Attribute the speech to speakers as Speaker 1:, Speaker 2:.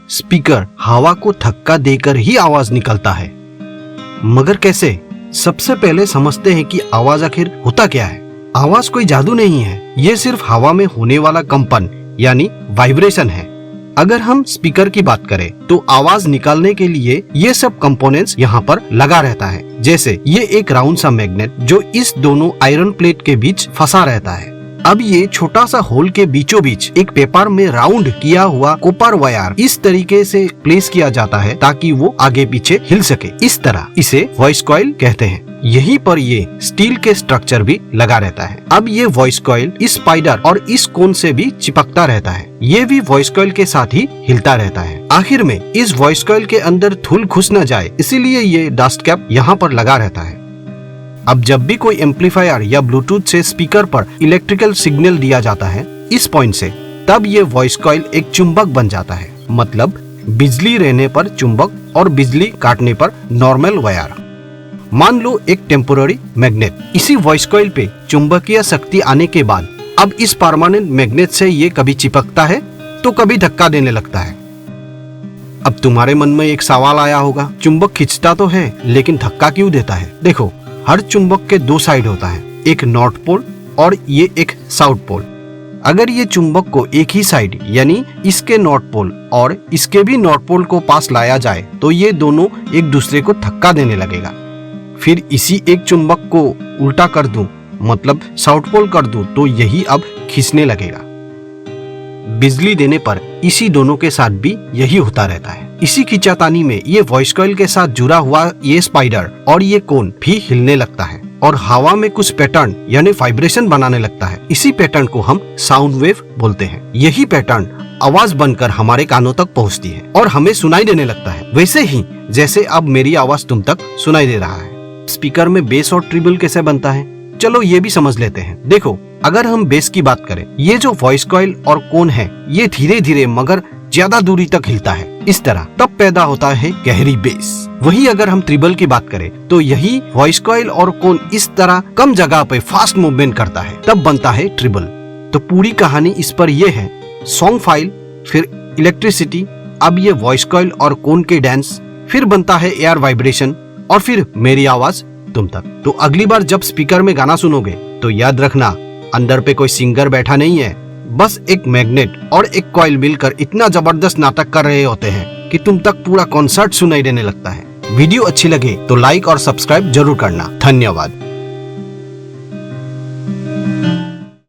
Speaker 1: Speaker हवा को धक्का देकर ही आवाज निकलता है। मगर कैसे? सबसे पहले समझते हैं कि आवाज आखिर होता क्या है। आवाज कोई जादू नहीं है, ये सिर्फ हवा में होने वाला कंपन यानी वाइब्रेशन है। अगर हम स्पीकर की बात करें तो आवाज निकालने के लिए ये सब कंपोनेंट्स यहाँ पर लगा रहता है। जैसे ये एक राउंड सा मैग्नेट जो इस दोनों आयरन प्लेट के बीच फंसा रहता है। अब ये छोटा सा होल के बीचों बीच एक पेपर में राउंड किया हुआ कॉपर वायर इस तरीके से प्लेस किया जाता है ताकि वो आगे पीछे हिल सके। इस तरह इसे वॉइस कॉइल कहते हैं। यहीं पर ये स्टील के स्ट्रक्चर भी लगा रहता है। अब ये वॉइस कॉइल इस स्पाइडर और इस कोन से भी चिपकता रहता है। ये भी वॉइस कॉइल के साथ ही हिलता रहता है। आखिर में इस वॉइस कॉइल के अंदर धूल घुस न जाए इसीलिए ये डस्ट कैप यहाँ पर लगा रहता है। अब जब भी कोई एम्पलीफायर या ब्लूटूथ से स्पीकर पर इलेक्ट्रिकल सिग्नल दिया जाता है इस पॉइंट से, तब ये वॉइस कॉइल एक चुंबक बन जाता है। मतलब बिजली रहने पर चुंबक और बिजली काटने पर नॉर्मल वायर। मान लो एक टेम्पोररी मैग्नेट, इसी वॉइस कॉइल पे चुंबकीय शक्ति आने के बाद अब इस परमानेंट मैग्नेट से ये कभी चिपकता है तो कभी धक्का देने लगता है। अब तुम्हारे मन में एक सवाल आया होगा, चुंबक खींचता तो है लेकिन धक्का क्यों देता है? देखो, हर चुंबक के दो साइड होता है, एक नॉर्थ पोल और ये एक साउथ पोल। अगर ये चुंबक को एक ही साइड यानी इसके नॉर्थ पोल और इसके भी नॉर्थ पोल को पास लाया जाए तो ये दोनों एक दूसरे को धक्का देने लगेगा। फिर इसी एक चुंबक को उल्टा कर दूं, मतलब साउथ पोल कर दूं, तो यही अब खींचने लगेगा। बिजली देने पर इसी दोनों के साथ भी यही होता रहता है। इसी खींचातानी में ये वॉइस कॉइल के साथ जुड़ा हुआ ये स्पाइडर और ये कोन भी हिलने लगता है और हवा में कुछ पैटर्न यानी वाइब्रेशन बनाने लगता है। इसी पैटर्न को हम साउंड वेव बोलते हैं। यही पैटर्न आवाज बनकर हमारे कानों तक पहुंचती है और हमें सुनाई देने लगता है, वैसे ही जैसे अब मेरी आवाज तुम तक सुनाई दे रहा है। स्पीकर में बेस और ट्रिबल कैसे बनता है, चलो ये भी समझ लेते हैं। देखो, अगर हम बेस की बात करें, ये जो वॉइस कॉइल और कोन है ये धीरे धीरे मगर ज्यादा दूरी तक हिलता है। इस तरह तब पैदा होता है गहरी बेस। वही अगर हम ट्रिबल की बात करें तो यही वॉइस कॉइल और कोन इस तरह कम जगह पे फास्ट मूवमेंट करता है, तब बनता है ट्रिबल। तो पूरी कहानी इस पर यह है, सॉन्ग फाइल, फिर इलेक्ट्रिसिटी, अब ये वॉइस कॉइल और कोन के डांस, फिर बनता है एयर वाइब्रेशन और फिर मेरी आवाज तुम तक। तो अगली बार जब स्पीकर में गाना सुनोगे तो याद रखना, अंदर पे कोई सिंगर बैठा नहीं है, बस एक मैग्नेट और एक कॉइल मिलकर इतना जबरदस्त नाटक कर रहे होते हैं कि तुम तक पूरा कॉन्सर्ट सुनाई देने लगता है। वीडियो अच्छी लगे तो लाइक और सब्सक्राइब जरूर करना। धन्यवाद।